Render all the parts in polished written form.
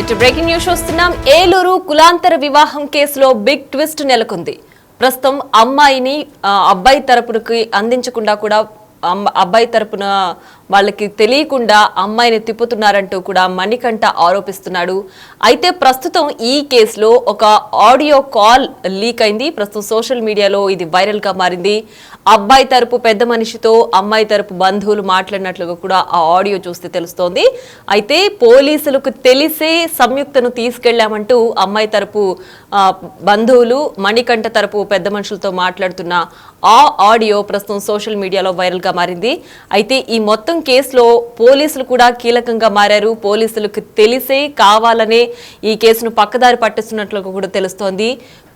ఇటు breaking news చూస్తున్నాం. ఏలూరు కులాంతర వివాహం కేసులో బిగ్ ట్విస్ట్ నెలకొంది. ప్రస్తుతం అమ్మాయిని అబ్బాయి తరపునకి అందించకుండా కూడా అబ్బాయి తరపున వాళ్ళకి తెలియకుండా అమ్మాయిని తిప్పుతున్నారంటూ కూడా మణికంఠ ఆరోపిస్తున్నాడు. అయితే ప్రస్తుతం ఈ కేసులో ఒక ఆడియో కాల్ లీక్ అయింది. ప్రస్తుతం సోషల్ మీడియాలో ఇది వైరల్ గా మారింది. అబ్బాయి తరపు పెద్ద మనిషితో అమ్మాయి తరపు బంధువులు మాట్లాడినట్లుగా కూడా ఆ ఆడియో చూస్తే తెలుస్తోంది. అయితే పోలీసులకు తెలిసే సంయుక్తను తీసుకెళ్లామంటూ అమ్మాయి తరపు బంధువులు మణికంఠ తరపు పెద్ద మనుషులతో మాట్లాడుతున్న ఆ ఆడియో ప్రస్తుతం సోషల్ మీడియాలో వైరల్ గా మారింది. అయితే ఈ మొత్తం కేసులో పోలీసులు కూడా కీలకంగా మారారు. పోలీసులకు తెలిసే కావాలనే ఈ కేసును పక్కదారి పట్టిస్తున్నట్లుగా కూడా తెలుస్తోంది.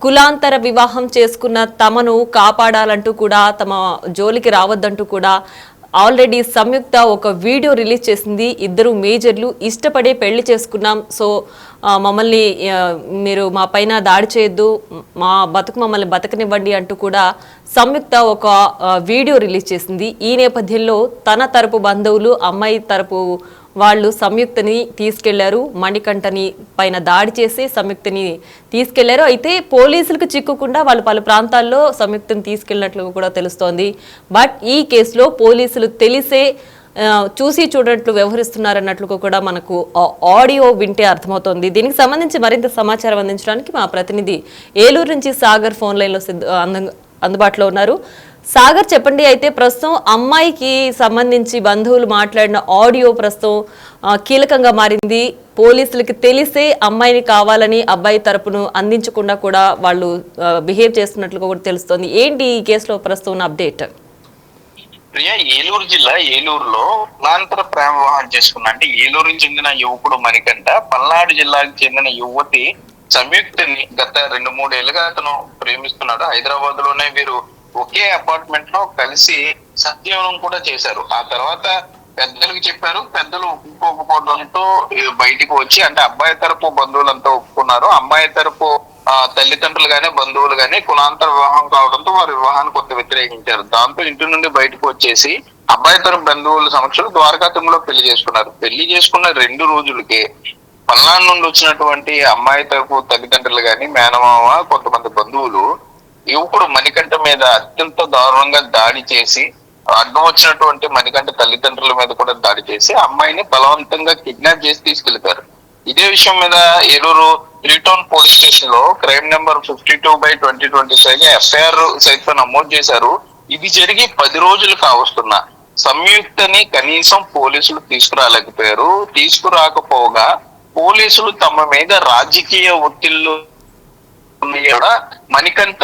కులాంతర వివాహం చేసుకున్న తమను కాపాడాలంటూ కూడా, తమ జోలికి రావద్దంటూ కూడా ఆల్రెడీ సంయుక్త ఒక వీడియో రిలీజ్ చేసింది. ఇద్దరు మేజర్లు ఇష్టపడే పెళ్లి చేసుకున్నాం, సో మమ్మల్ని మీరు మా పైన దాడి చేయొద్దు, మా బతుకు మమ్మల్ని బతకనివ్వండి అంటూ కూడా సంయుక్త ఒక వీడియో రిలీజ్ చేసింది. ఈ నేపథ్యంలో తన తరపు బంధువులు అమ్మాయి తరపు వాళ్ళు సంయుక్తని తీసుకెళ్లారు. మణికంఠని పైన దాడి చేసి సంయుక్తని తీసుకెళ్లారు. అయితే పోలీసులకు చిక్కకుండా వాళ్ళు పలు ప్రాంతాల్లో సంయుక్తని తీసుకెళ్లినట్లు కూడా తెలుస్తోంది. బట్ ఈ కేసులో పోలీసులు తెలిసే చూసి చూడట్లు వ్యవహరిస్తున్నారన్నట్లు కూడా మనకు ఆడియో వింటే అర్థమవుతోంది. దీనికి సంబంధించి మరింత సమాచారం అందించడానికి మా ప్రతినిధి ఏలూరు నుంచి సాగర్ ఫోన్ లైన్లో అందుబాటులో ఉన్నారు. సాగర్, చెప్పండి. అయితే ప్రస్తుతం అమ్మాయికి సంబంధించి బంధువులు మాట్లాడిన ఆడియో ప్రస్తుతం కీలకంగా మారింది. పోలీసులకి తెలిసే అమ్మాయిని కావాలని అబ్బాయి తరపును అందించకుండా కూడా వాళ్ళు బిహేవ్ చేస్తున్నట్లుగా కూడా తెలుస్తోంది. ఏంటి ఈ కేసులో ప్రస్తుతం ఉన్న అప్డేట్? ప్రియా, ఏలూరు జిల్లా ఏలూరులో కులాంతర ప్రేమ వివాహం చేసుకున్నా. అంటే ఏలూరుకి చెందిన యువకుడు మణికంఠ పల్నాడు జిల్లాకు చెందిన యువతి సంయుక్తని గత 2-3 ఏళ్ళుగా అతను ప్రేమిస్తున్నాడు. హైదరాబాద్ లోనే వీరు ఒకే అపార్ట్మెంట్ లో కలిసి సత్యవనం కూడా చేశారు. ఆ తర్వాత పెద్దలకు చెప్పారు. పెద్దలు ఒప్పుకోకపోవడంతో బయటికి వచ్చి, అంటే అబ్బాయి తరపు బంధువులంతా ఒప్పుకున్నారు. అమ్మాయి తరపు తల్లిదండ్రులు గానీ బంధువులు గానీ కులాంతర వివాహం కావడంతో వారి వివాహాన్ని కొంత వ్యతిరేకించారు. దాంతో ఇంటి నుండి బయటకు వచ్చేసి అబ్బాయి తరపు బంధువుల సమక్షంలో ద్వారకాతంలో పెళ్లి చేసుకున్నారు. పెళ్లి చేసుకున్న 2 రోజులకే పల్నాడు నుండి వచ్చినటువంటి అమ్మాయి తరపు తల్లిదండ్రులు గాని, మేనమామ, కొంతమంది బంధువులు యువకుడు మణికంఠ మీద అత్యంత దారుణంగా దాడి చేసి, అడ్డం వచ్చినటువంటి మణికంఠ తల్లిదండ్రుల మీద కూడా దాడి చేసి అమ్మాయిని బలవంతంగా కిడ్నాప్ చేసి తీసుకెళ్తారు. ఇదే విషయం మీద ఏలూరు 3 టౌన్ పోలీస్ స్టేషన్ లో క్రైమ్ నెంబర్ 52/2025 ఎఫ్ఐఆర్ సైతం నమోదు చేశారు. ఇది జరిగి 10 రోజులు కావస్తున్నా సంయుక్తని కనీసం పోలీసులు తీసుకురాలేకపోయారు. తీసుకురాకపోగా పోలీసులు తమ మీద రాజకీయ ఒత్తిళ్లు కూడా మణికంఠ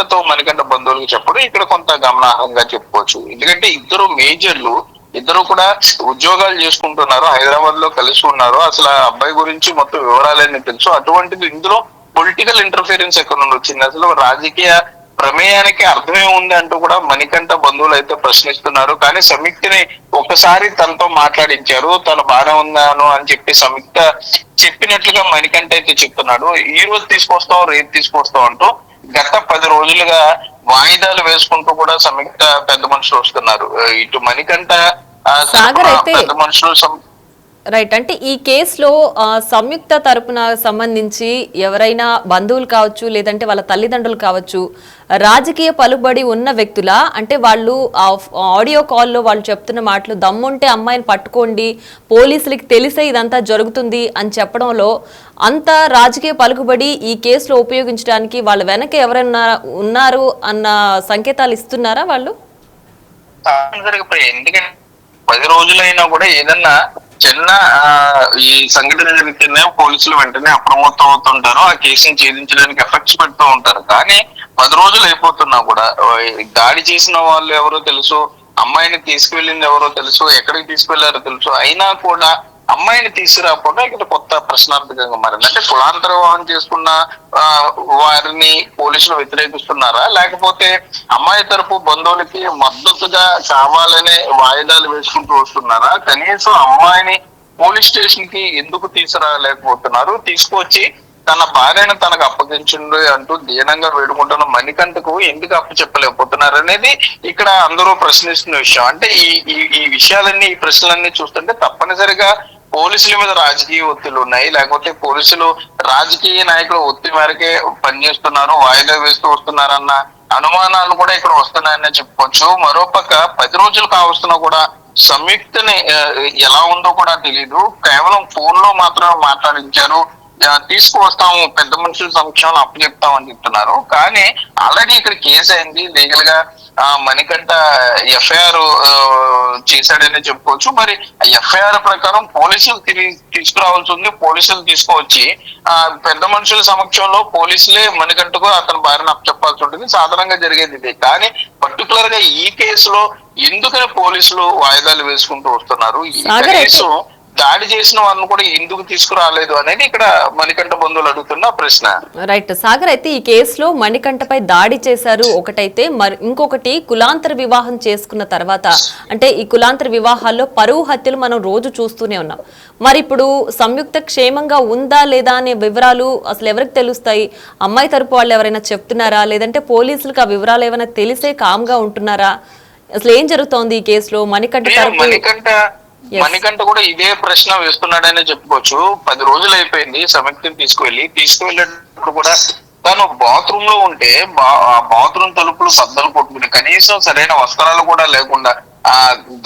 బంధువులకు చెప్పడం ఇక్కడ కొంత గమనార్హంగా చెప్పుకోవచ్చు. ఎందుకంటే ఇద్దరు మేజర్లు, ఇద్దరు కూడా ఉద్యోగాలు చేసుకుంటున్నారు, హైదరాబాద్ లో కలిసి ఉన్నారు. అసలు ఆ అబ్బాయి గురించి మొత్తం వివరాలన్నీ తెలుసు. అటువంటిది ఇందులో పొలిటికల్ ఇంటర్ఫిరెన్స్ ఎక్కడ నుండి వచ్చింది, అసలు రాజకీయ ప్రమేయానికి అర్థమే ఉంది అంటూ కూడా మణికంఠ బంధువులు అయితే ప్రశ్నిస్తున్నారు. కానీ సంయుక్తని ఒకసారి తనతో మాట్లాడించారు. తను బాగానే ఉన్నాను అని చెప్పి సంయుక్త చెప్పినట్లుగా మణికంఠ అయితే చెప్తున్నాడు. ఈ రోజు తీసుకొస్తాం, రేపు తీసుకొస్తాం అంటూ గత 10 రోజులుగా వాయిదాలు వేసుకుంటూ కూడా సంయుక్త పెద్ద మనుషులు వస్తున్నారు. ఇటు మణికంఠ పెద్ద మనుషులు రైట్. అంటే ఈ కేసులో సంయుక్త తరపున సంబంధించి ఎవరైనా బంధువులు కావచ్చు, లేదంటే వాళ్ళ తల్లిదండ్రులు కావచ్చు, రాజకీయ పలుబడి ఉన్న వ్యక్తుల, అంటే వాళ్ళు ఆడియో కాల్లో వాళ్ళు చెప్తున్న మాటలు దమ్ముంటే అమ్మాయిని పట్టుకోండి, పోలీసులకి తెలిసే ఇదంతా జరుగుతుంది అని చెప్పడంలో అంత రాజకీయ పలుకుబడి ఈ కేసులో ఉపయోగించడానికి వాళ్ళ వెనక ఎవరైనా ఉన్నారు అన్న సంకేతాలు ఇస్తున్నారా వాళ్ళు? ఎందుకంటే 10 రోజులైనా కూడా ఏదన్నా చిన్న ఈ సంఘటన జరిగితేనే పోలీసులు వెంటనే అప్రమత్తం అవుతుంటారు, ఆ కేసుని ఛేదించడానికి ఎఫెక్ట్స్ పెడుతూ ఉంటారు. కానీ 10 రోజులు అయిపోతున్నా కూడా దాడి చేసిన వాళ్ళు ఎవరో తెలుసు, అమ్మాయిని తీసుకువెళ్ళింది ఎవరో తెలుసు, ఎక్కడికి తీసుకువెళ్లారో తెలుసు, అయినా కూడా అమ్మాయిని తీసుకురాకపోవడం ఇక్కడ కొత్త ప్రశ్నార్థకంగా మారింది. అంటే కులాంతర వివాహం చేసుకున్న వారిని పోలీసులు వ్యతిరేకిస్తున్నారా, లేకపోతే అమ్మాయి తరపు బంధువులకి మద్దతుగా కావాలనే వాయిదాలు వేసుకుంటూ వస్తున్నారా? కనీసం అమ్మాయిని పోలీస్ స్టేషన్ కి ఎందుకు తీసుకురాలేకపోతున్నారు? తీసుకొచ్చి తన భార్యను తనకు అప్పగించండి అంటూ దీనంగా వేడుకుంటున్న మణికంఠకు ఎందుకు అప్పచెప్పలేకపోతున్నారు అనేది ఇక్కడ అందరూ ప్రశ్నిస్తున్న విషయం. అంటే ఈ విషయాలన్నీ, ఈ ప్రశ్నలన్నీ చూస్తుంటే తప్పనిసరిగా పోలీసుల మీద రాజకీయ ఒత్తిళ్లు ఉన్నాయి, లేకపోతే పోలీసులు రాజకీయ నాయకులు ఒత్తిడి మేరకే పనిచేస్తున్నారు, వాయిదా వేస్తూ వస్తున్నారన్న అనుమానాలు కూడా ఇక్కడ వస్తున్నాయని చెప్పుకోవచ్చు. మరోపక్క 10 రోజులు కావస్తున్నా కూడా సంయుక్తని ఎలా ఉందో కూడా తెలియదు. కేవలం ఫోన్ లో మాత్రమే మాట్లాడించారు, తీసుకువస్తాము పెద్ద మనుషుల సమక్షంలో అప్పచెప్తామని చెప్తున్నారు. కానీ ఆల్రెడీ ఇక్కడ కేసు అయింది, లీగల్ గా మణికంఠ ఎఫ్ఐఆర్ చేశాడని చెప్పుకోవచ్చు. మరి ఎఫ్ఐఆర్ ప్రకారం పోలీసులు తీసుకురావాల్సి ఉంది. పోలీసులు తీసుకువచ్చి పెద్ద మనుషుల సమక్షంలో పోలీసులే మణికంఠకు అతని భార్యను అప్పచెప్పాల్సి ఉంటుంది. సాధారణంగా జరిగేది ఇదే. కానీ పర్టికులర్ గా ఈ కేసులో ఎందుకని పోలీసులు వాయిదాలు వేసుకుంటూ వస్తున్నారు, ఈ కేసు దాడి చేసిన వాళ్ళని కూడా ఎందుకు తీసుకురాలేదు అనేది ఇక్కడ మణికంఠ బంధువులు అడుగుతున్న ప్రశ్న. రైట్ సాగర్, అయితే ఈ కేసులో మణికంఠపై దాడి చేశారు ఒకటైతే, మరి ఇంకొకటి కులాంతర వివాహం చేసుకున్న తర్వాత, అంటే ఈ కులాంతర వివాహాల్లో పరువు హత్యలు మనం రోజు చూస్తూనే ఉన్నాం. మరి ఇప్పుడు సంయుక్త క్షేమంగా ఉందా లేదా అనే వివరాలు అసలు ఎవరికి తెలుస్తాయి? అమ్మాయి తరపు వాళ్ళు ఎవరైనా చెప్తున్నారా, లేదంటే పోలీసులకు ఆ వివరాలు ఏమైనా తెలిసే కామ్గా ఉంటున్నారా? అసలు ఏం జరుగుతోంది ఈ కేసులో? మణికంఠ కూడా ఇదే ప్రశ్న వేస్తున్నాడనే చెప్పుకోవచ్చు. 10 రోజులు అయిపోయింది సంయుక్తని తీసుకువెళ్ళేటప్పుడు కూడా తను బాత్రూమ్ లో ఉంటే బాత్రూమ్ తలుపులు బద్దలు కొట్టుకుని కనీసం సరైన వస్త్రాలు కూడా లేకుండా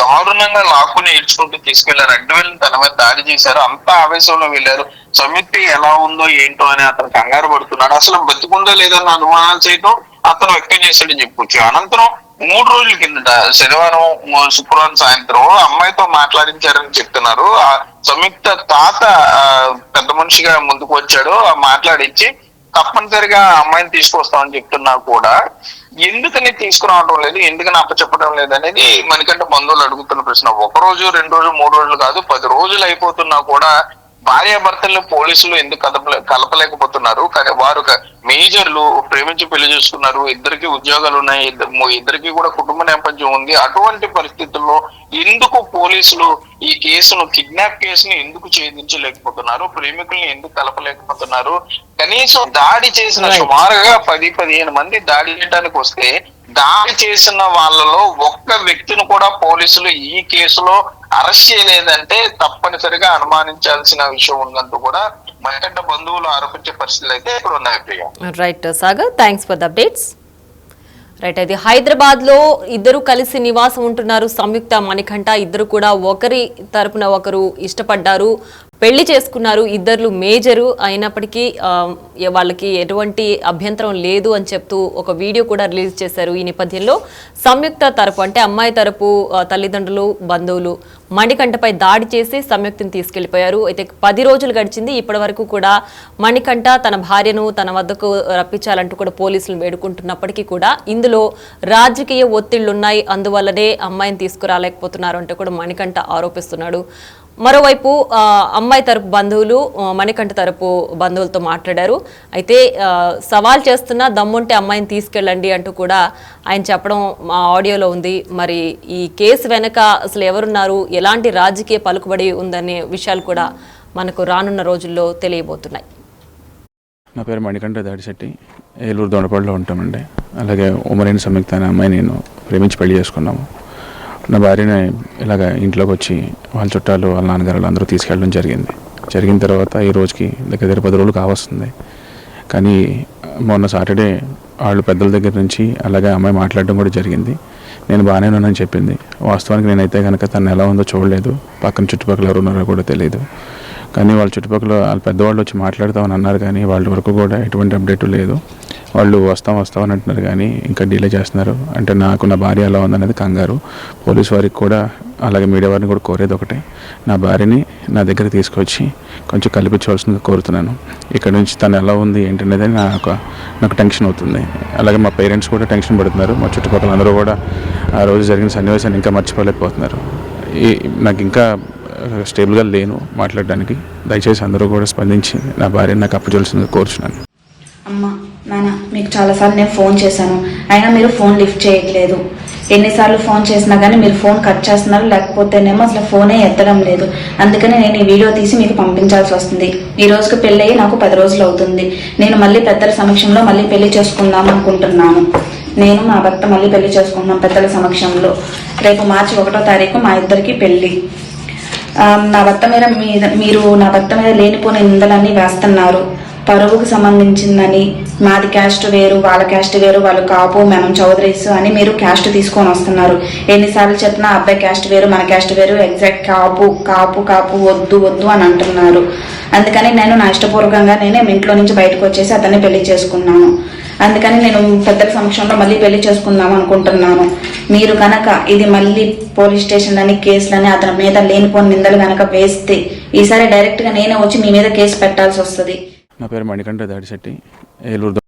దారుణంగా లాక్కుని ఏడ్చుకుంటూ తీసుకెళ్లారు. అడ్డు వెళ్ళి తన మీద దాడి చేశారు. అంతా ఆవేశంలో వెళ్ళారు. సంయుక్తి ఎలా ఉందో ఏంటో అని అతను కంగారు పడుతున్నాడు. అసలు బతికుందో లేదన్న అనుమానాలు సైతం అతను వ్యక్తం చేశాడని చెప్పుకోవచ్చు. అనంతరం 3 రోజుల కిందట శనివారం శుక్రవారం సాయంత్రం అమ్మాయితో మాట్లాడించారని చెప్తున్నారు. ఆ సంయుక్త తాత పెద్ద మనిషిగా ముందుకు వచ్చాడు, మాట్లాడించి తప్పనిసరిగా అమ్మాయిని తీసుకొస్తామని చెప్తున్నా కూడా ఎందుకని తీసుకురావడం లేదు, ఎందుకని అప్పచెప్పడం లేదు అనేది మణికంఠ బంధువులు అడుగుతున్న ప్రశ్న. 1 రోజు 2 రోజులు 3 రోజులు కాదు, 10 రోజులు అయిపోతున్నా కూడా భార్యాభర్తల్ని పోలీసులు ఎందుకు కలపలేకపోతున్నారు? కానీ వారు మేజర్లు ప్రేమించి పెళ్లి చేసుకున్నారు, ఇద్దరికి ఉద్యోగాలు ఉన్నాయి, ఇద్దరికి కూడా కుటుంబ నేపథ్యం ఉంది. అటువంటి పరిస్థితుల్లో ఎందుకు పోలీసులు ఈ కేసును, కిడ్నాప్ కేసును ఎందుకు ఛేదించలేకపోతున్నారు? ప్రేమికుల్ని ఎందుకు కలపలేకపోతున్నారు? కనీసం దాడి చేసిన సుమారుగా 10-15 మంది దాడి చేయడానికి వస్తే దాడి చేసిన వాళ్ళలో ఒక్క వ్యక్తిని కూడా పోలీసులు ఈ కేసులో అరెస్ట్ చేయలేదంటే తప్పనిసరిగా అనుమానించాల్సిన విషయం ఉందంటూ కూడా మణికంఠ బంధువులు ఆరోపించే పరిస్థితులు అయితే ఇక్కడ ఉన్నాయి. Priya. Right Sagar, thanks for the updates. Right, అయితే హైదరాబాద్ లో ఇద్దరు కలిసి నివాసం ఉంటున్నారు సంయుక్త, మణికంఠ. ఇద్దరు కూడా ఒకరి తరపున ఒకరు ఇష్టపడ్డారు, పెళ్లి చేసుకున్నారు. ఇద్దరు మేజరు అయినప్పటికీ వాళ్ళకి ఎటువంటి అభ్యంతరం లేదు అని చెప్తూ ఒక వీడియో కూడా రిలీజ్ చేశారు. ఈ నేపథ్యంలో సంయుక్త తరపు, అంటే అమ్మాయి తరపు తల్లిదండ్రులు, బంధువులు మణికంఠపై దాడి చేసి సంయుక్తని తీసుకెళ్లిపోయారు. అయితే 10 రోజులు గడిచింది. ఇప్పటి వరకు కూడా మణికంఠ తన భార్యను తన వద్దకు రప్పించాలంటూ కూడా పోలీసులు వేడుకుంటున్నప్పటికీ కూడా ఇందులో రాజకీయ ఒత్తిళ్లున్నాయి, అందువల్లనే అమ్మాయిని తీసుకురాలేకపోతున్నారు అంటూ కూడా మణికంఠ ఆరోపిస్తున్నాడు. మరోవైపు అమ్మాయి తరపు బంధువులు మణికంఠ తరపు బంధువులతో మాట్లాడారు. అయితే సవాల్ చేస్తున్న దమ్ముంటే అమ్మాయిని తీసుకెళ్ళండి అంటూ కూడా ఆయన చెప్పడం మా ఆడియోలో ఉంది. మరి ఈ కేసు వెనక అసలు ఎవరున్నారు, ఎలాంటి రాజకీయ పలుకుబడి ఉందనే విషయాలు కూడా మనకు రానున్న రోజుల్లో తెలియబోతున్నాయి. నా పేరు మణికంఠ దాడిశెట్టి, ఏలూరు దొండపాడులో ఉంటామండి. అలాగే ఉమరేని సంయుక్త అనే అమ్మాయి నేను ప్రేమించి పెళ్లి చేసుకున్నాము. నా భార్యని ఇలాగ ఇంట్లోకి వచ్చి వాళ్ళ చుట్టాలు, వాళ్ళ నాన్నగారు అందరూ తీసుకెళ్ళడం జరిగిన తర్వాత ఈ రోజుకి దగ్గర 10 రోజులు కావస్తుంది. కానీ మొన్న సాటర్డే వాళ్ళు పెద్దల దగ్గర నుంచి అలాగే అమ్మాయి మాట్లాడడం కూడా జరిగింది. నేను బాగానే ఉన్నానని చెప్పింది. వాస్తవానికి నేనైతే కనుక తను ఎలా ఉందో చూడలేదు, పక్కన చుట్టుపక్కల ఎవరు ఉన్నారో కూడా తెలియదు. కానీ వాళ్ళ చుట్టుపక్కల వాళ్ళ పెద్దవాళ్ళు వచ్చి మాట్లాడతామని అన్నారు, కానీ వాళ్ళ వరకు కూడా ఎటువంటి అప్డేట్ లేదు. వాళ్ళు వస్తామని అంటున్నారు, కానీ ఇంకా డిలే చేస్తున్నారు. అంటే నాకు నా భార్య ఎలా ఉందనేది కంగారు. పోలీసు వారికి కూడా అలాగే మీడియా వారిని కూడా కోరేది ఒకటే, నా భార్యని నా దగ్గర తీసుకొచ్చి కొంచెం కల్పించవలసిందిగా కోరుతున్నాను. ఇక్కడ నుంచి తను ఎలా ఉంది ఏంటనేది నాకు టెన్షన్ అవుతుంది. అలాగే మా పేరెంట్స్ కూడా టెన్షన్ పడుతున్నారు. మా చుట్టుపక్కల అందరూ కూడా ఆ రోజు జరిగిన సన్నివేశాన్ని ఇంకా మర్చిపోలేకపోతున్నారు. నాకు ఇంకా స్టేబుల్గా లేను మాట్లాడడానికి. దయచేసి అందరూ కూడా స్పందించి నా భార్యని నాకు అప్పచెప్పాల్సిందిగా కోరుచున్నాను. అమ్మ, నాన్న, మీకు చాలాసార్లు నేను ఫోన్ చేశాను, అయినా మీరు ఫోన్ లిఫ్ట్ చేయట్లేదు. ఎన్నిసార్లు ఫోన్ చేసినా కానీ మీరు ఫోన్ కట్ చేస్తున్నారు, లేకపోతేనేమో అసలు ఫోనే ఎత్తడం లేదు. అందుకని నేను ఈ వీడియో తీసి మీకు పంపించాల్సి వస్తుంది. ఈ రోజుకి పెళ్ళయి నాకు 10 రోజులు అవుతుంది. నేను మళ్ళీ పెద్దల సమక్షంలో మళ్ళీ పెళ్లి చేసుకుందాం అనుకుంటున్నాను. నేను మా భర్త మళ్ళీ పెళ్లి చేసుకుంటున్నాం పెద్దల సమక్షంలో. రేపు మార్చి 1వ తారీఖు మా ఇద్దరికి పెళ్లి. నా భర్త మీరు నా భర్త మీద లేనిపోని నిందలన్నీ వేస్తున్నారు. పరువుకు సంబంధించిందని, మాది క్యాస్ట్ వేరు, వాళ్ళ క్యాస్ట్ వేరు, వాళ్ళు కాపు, మనం చౌదరీస్ అని మీరు క్యాస్ట్ తీసుకొని వస్తున్నారు. ఎన్నిసార్లు చెప్పినా అబ్బాయి క్యాస్ట్ వేరు, మన క్యాస్ట్ వేరు, ఎగ్జాక్ట్ కాపు కాపు కాపు వద్దు వద్దు అని అంటున్నారు. అందుకని నేను నా ఇష్టపూర్వకంగా నేనే ఇంట్లో నుంచి బయటకు వచ్చేసి అతన్ని పెళ్లి చేసుకున్నాను. అందుకని నేను పెద్దల సమక్షంలో మళ్ళీ పెళ్లి చేసుకుందాం అనుకుంటున్నాను. మీరు కనుక ఇది మళ్ళీ పోలీస్ స్టేషన్లని కేసులని అతని మీద లేనిపోని నిందలు కనుక వేస్తే ఈసారి డైరెక్ట్గా నేనే వచ్చి మీ మీద కేసు పెట్టాల్సి వస్తుంది. నా పేరు మణికంఠ దాడిశెట్టి, ఏలూరు